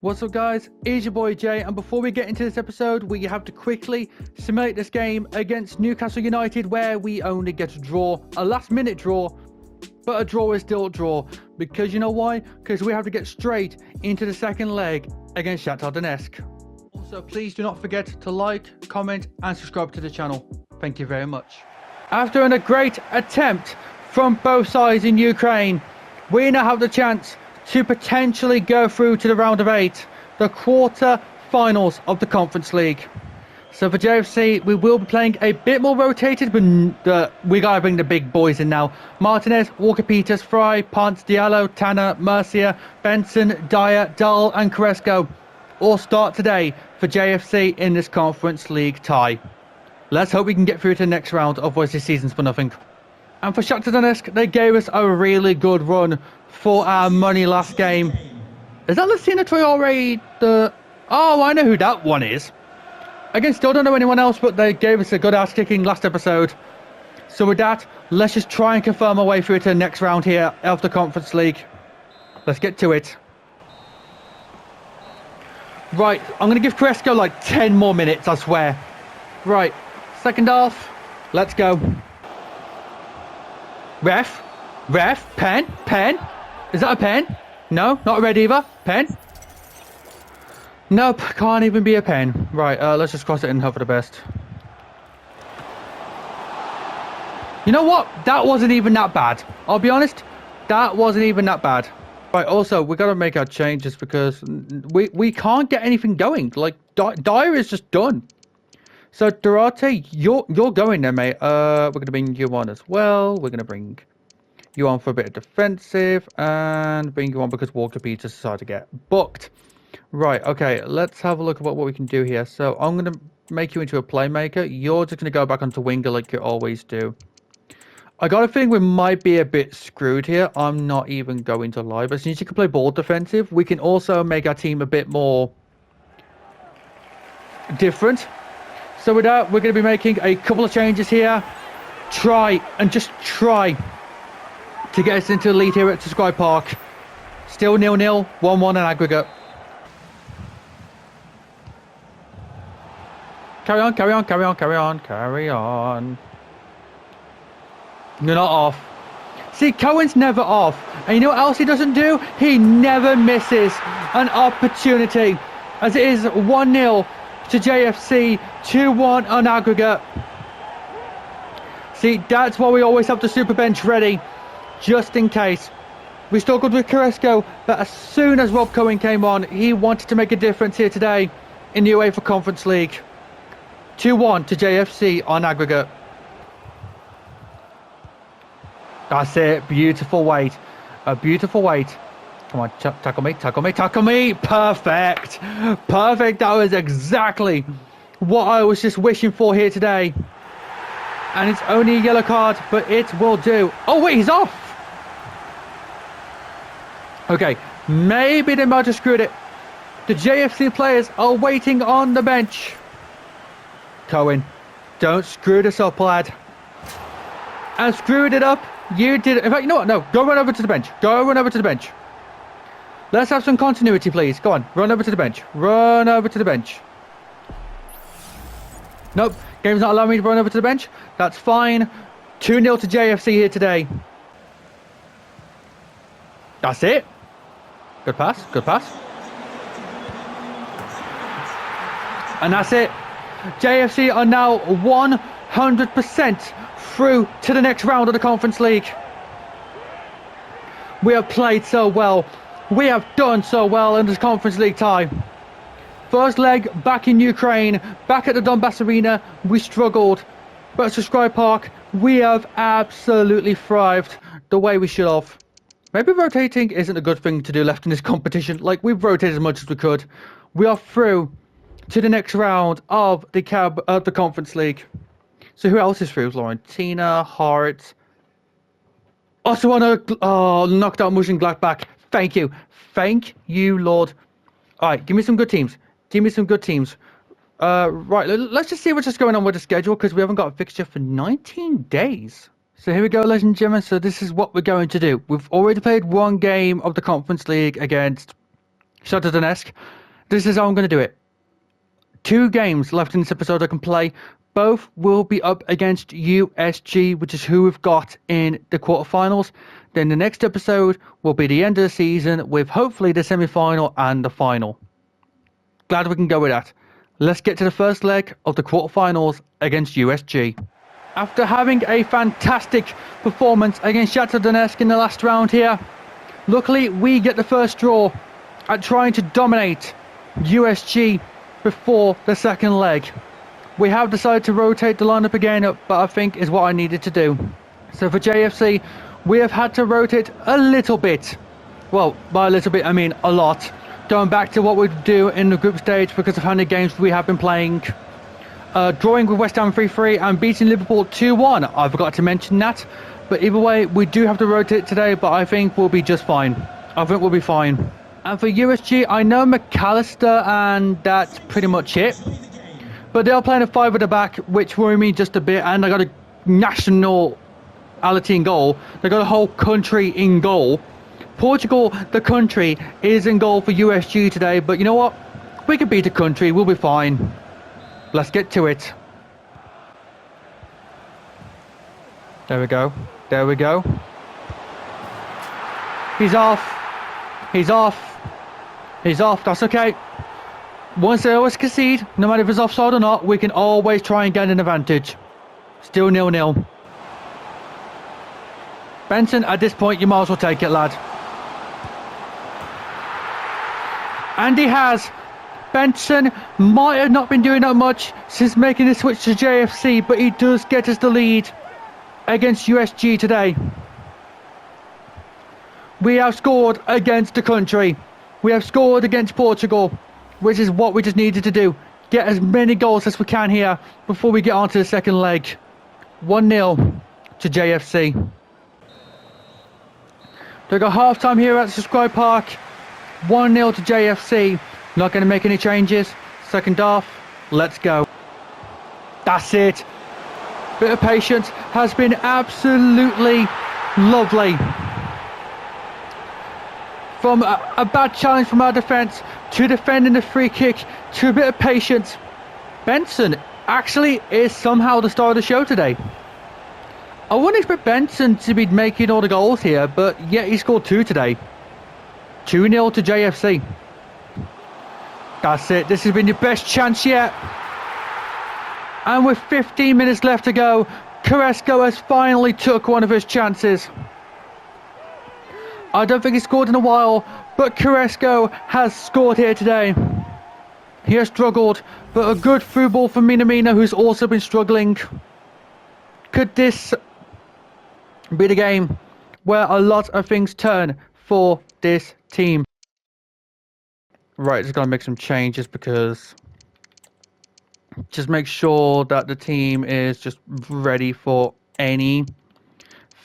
What's up guys, it's your boy Jay, and before we get into this episode, we have to quickly simulate this game against Newcastle United where we only get a draw, a last minute draw, but a draw is still a draw, because you know why? Because we have to get straight into the second leg against Shakhtar Donetsk. Also, please do not forget to like, comment and subscribe to the channel. Thank you very much. After a great attempt from both sides in Ukraine, we now have the chance to potentially go through to the round of 8, the quarter-finals of the Conference League. So for JFC, we will be playing a bit more rotated, but we gotta bring the big boys in now. Martinez, Walker-Peters, Fry, Ponce, Diallo, Tanner, Mercier, Benson, Dyer, Dahl and Carrasco all start today for JFC in this Conference League tie. Let's hope we can get through to the next round, otherwise this season's for nothing. And for Shakhtar Donetsk, they gave us a really good run for our money last game. Is that Lucina Traore? Oh, I know who that one is. Again, still don't know anyone else, but they gave us a good ass kicking last episode. So with that, let's just try and confirm our way through to the next round here of the Conference League. Let's get to it. Right, I'm going to give Carrasco like 10 more minutes, I swear. Right, second half, let's go. Ref, pen. Is that a pen? No, not a red either. Pen? Nope, can't even be a pen. Right, let's just cross it and hope for the best. You know what? That wasn't even that bad. I'll be honest, that wasn't even that bad. Right, also, we got to make our changes because we can't get anything going. Like, Dyer is just done. So, Durate, you're going there, mate. We're going to bring you on as well. We're going to bring you on for a bit of defensive and bring you on because Walker-Peters decided to get booked. Right, okay, let's have a look at what we can do here. So, I'm going to make you into a playmaker. You're just going to go back onto winger like you always do. I got a feeling we might be a bit screwed here. I'm not even going to lie. But since you can play ball defensive, we can also make our team a bit more different. So with that, we're going to be making a couple of changes here. Try to get us into the lead here at Sky Park. Still 0-0, 1-1 in aggregate. Carry on. You're not off. See, Cohen's never off. And you know what else he doesn't do? He never misses an opportunity. As it is 1-0 to JFC, 2-1 on aggregate. See, that's why we always have the super bench ready, just in case. We struggled with Carrasco, but as soon as Rob Cohen came on, he wanted to make a difference here today in the UEFA Conference League. 2-1 to JFC on aggregate. That's it. Beautiful weight. A beautiful weight. Come on, tackle me. Perfect. That was exactly what I was just wishing for here today. And it's only a yellow card, but it will do. Oh, wait, he's off. Okay, maybe they might have screwed it. The JFC players are waiting on the bench. Cohen, don't screw this up, lad. And screwed it up. You did it. In fact, you know what? No, go run over to the bench. Let's have some continuity, please. Go on, run over to the bench. Nope, game's not allowing me to run over to the bench. That's fine. 2-0 to JFC here today. That's it. Good pass. And that's it. JFC are now 100% through to the next round of the Conference League. We have played so well. We have done so well in this Conference League tie. First leg back in Ukraine, back at the Donbass Arena, we struggled. But at Sky Park, we have absolutely thrived the way we should have. Maybe rotating isn't a good thing to do left in this competition. Like, we've rotated as much as we could. We are through to the next round of the Conference League. So who else is through? Laurentina, Hart. Knocked out Mönchengladbach. Thank you, Lord. Alright, give me some good teams. Right, let's just see what's just going on with the schedule, because we haven't got a fixture for 19 days. So here we go, ladies and gentlemen. So this is what we're going to do. We've already played one game of the Conference League against Shakhtar Donetsk. This is how I'm going to do it. 2 games left in this episode I can play. Both will be up against USG, which is who we've got in the quarterfinals. Then the next episode will be the end of the season with hopefully the semi-final and the final. Glad we can go with that. Let's get to the first leg of the quarterfinals against USG. After having a fantastic performance against Shakhtar Donetsk in the last round here, luckily we get the first draw at trying to dominate USG before the second leg. We have decided to rotate the lineup again, but I think is what I needed to do. So for JFC, we have had to rotate a little bit. Well, by a little bit, I mean a lot. Going back to what we do in the group stage because of how many games we have been playing. Drawing with West Ham 3-3 and beating Liverpool 2-1. I forgot to mention that. But either way, we do have to rotate today, but I think we'll be just fine. I think we'll be fine. And for USG, I know McAllister and that's pretty much it. But they are playing a 5 at the back, which worry me just a bit. And I got a nationality in goal. They got a whole country in goal. Portugal, the country, is in goal for USG today. But you know what? We can beat the country. We'll be fine. Let's get to it. There we go. There we go. He's off. He's off. He's off. That's okay. Once they always concede, no matter if it's offside or not, we can always try and get an advantage. Still 0-0. Benson, at this point, you might as well take it, lad. And he has. Benson might have not been doing that much since making the switch to JFC, but he does get us the lead against USG today. We have scored against the country. We have scored against Portugal, which is what we just needed to do. Get as many goals as we can here before we get on to the second leg. 1-0 to JFC. They got half time here at Subscribe Park. 1-0 to JFC. Not going to make any changes. Second half. Let's go. That's it. Bit of patience has been absolutely lovely. From a bad challenge from our defence to defending the free kick to a bit of patience. Benson actually is somehow the star of the show today. I wouldn't expect Benson to be making all the goals here, but yet he scored 2 today. 2-0 to JFC. That's it. This has been your best chance yet. And with 15 minutes left to go, Carrasco has finally took one of his chances. I don't think he scored in a while, but Carrasco has scored here today. He has struggled, but a good through ball from Minamino, who's also been struggling. Could this be the game where a lot of things turn for this team? Right, just gotta make some changes because just make sure that the team is just ready for any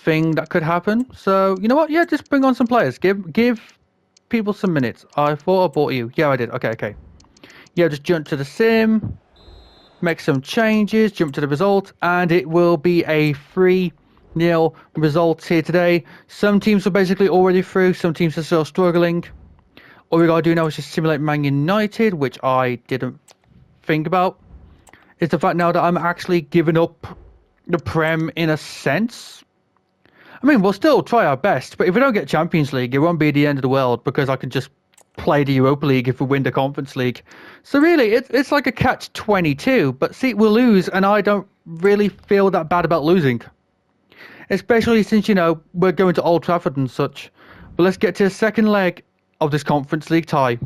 thing that could happen. So you know what, yeah, just bring on some players. Give people some minutes. I thought I bought you. Yeah, I did. Okay. Yeah, just jump to the sim, make some changes, jump to the result, and it will be a 3-0 result here today. Some teams are basically already through, some teams are still struggling. All we gotta do now is just simulate Man United, which I didn't think about. It's the fact now that I'm actually giving up the Prem in a sense. I mean, we'll still try our best, but if we don't get Champions League, it won't be the end of the world because I can just play the Europa League if we win the Conference League. So really, it's like a catch-22, but see, we'll lose, and I don't really feel that bad about losing. Especially since, you know, we're going to Old Trafford and such. But let's get to the second leg of this Conference League tie.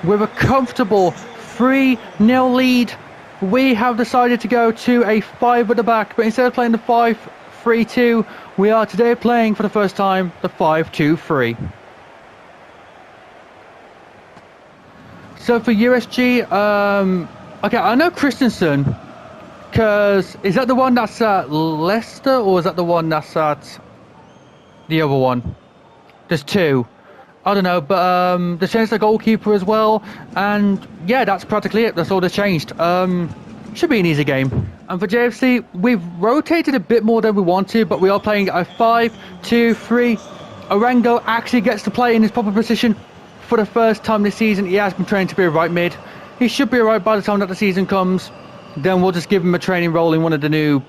With a comfortable 3-0 lead, we have decided to go to a 5 at the back, but instead of playing the 5-3-2, we are today playing for the first time the 5-2-3. So for USG, okay, I know Christensen, because is that the one that's at Leicester, or is that the one that's at the other one? There's 2. I don't know, but they changed the goalkeeper as well, and yeah, that's practically it. That's all that's changed. Should be an easy game. And for JFC, we've rotated a bit more than we want to, but we are playing a 5-2-3. Arango actually gets to play in his proper position for the first time this season. He has been trained to be a right mid. He should be alright by the time that the season comes. Then we'll just give him a training role in one of the new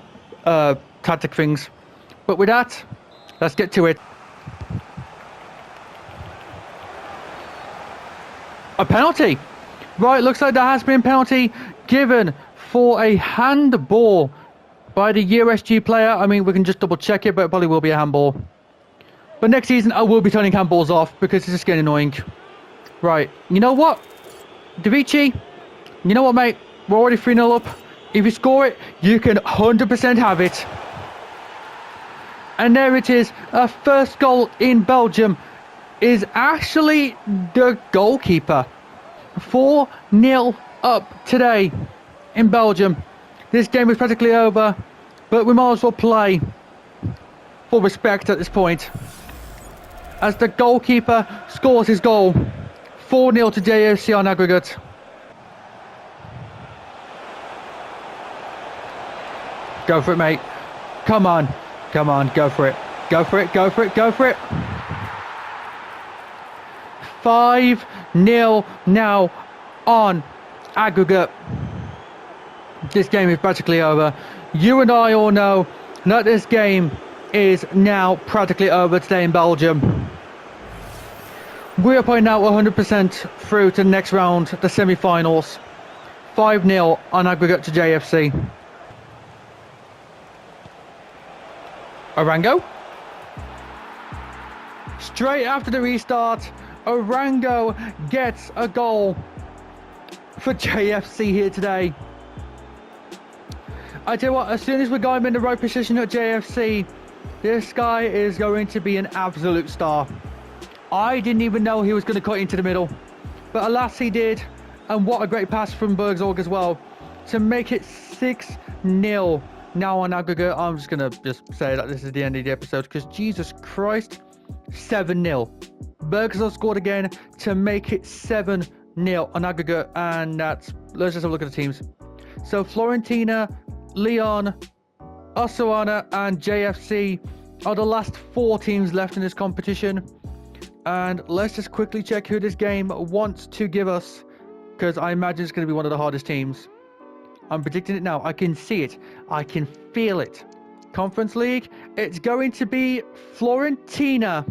tactic things. But with that, let's get to it. A penalty. Right, looks like there has been a penalty given for a handball by the USG player. I mean, we can just double check it, but it probably will be a handball. But next season, I will be turning handballs off because it's just getting annoying. Right, you know what? Davici, you know what, mate? We're already 3-0 up. If you score it, you can 100% have it. And there it is. Our first goal in Belgium is actually the goalkeeper. 4-0 up today in Belgium. This game is practically over, but we might as well play for respect at this point, as the goalkeeper scores his goal. 4-0 to JFC on aggregate. Go for it, mate. Come on. Come on, go for it. Go for it, go for it, go for it. 5-0 now on aggregate. This game is practically over. You and I all know that this game is now practically over today in Belgium. We are playing now 100% through to the next round, the semi-finals. 5-0 on aggregate to JFC. Arango. Straight after the restart, Arango gets a goal for JFC here today. I tell you what, as soon as we got him in the right position at JFC, this guy is going to be an absolute star. I didn't even know he was going to cut into the middle, but alas he did. And what a great pass from Bergzorg as well to make it 6-0 now on aggregate. I'm just going to say that this is the end of the episode because Jesus Christ, 7-0. Bergzorg scored again to make it 7-0 on aggregate, and let's just have a look at the teams. So Fiorentina, Lyon, Osasuna and JFC are the last 4 teams left in this competition. And let's just quickly check who this game wants to give us, because I imagine it's going to be one of the hardest teams. I'm predicting it now. I can see it. I can feel it. Conference League, it's going to be Fiorentina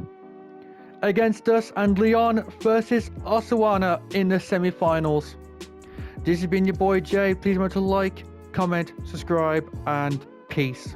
against us and Lyon versus Osasuna in the semi-finals. This has been your boy Jay. Please remember to like, comment, subscribe, and peace.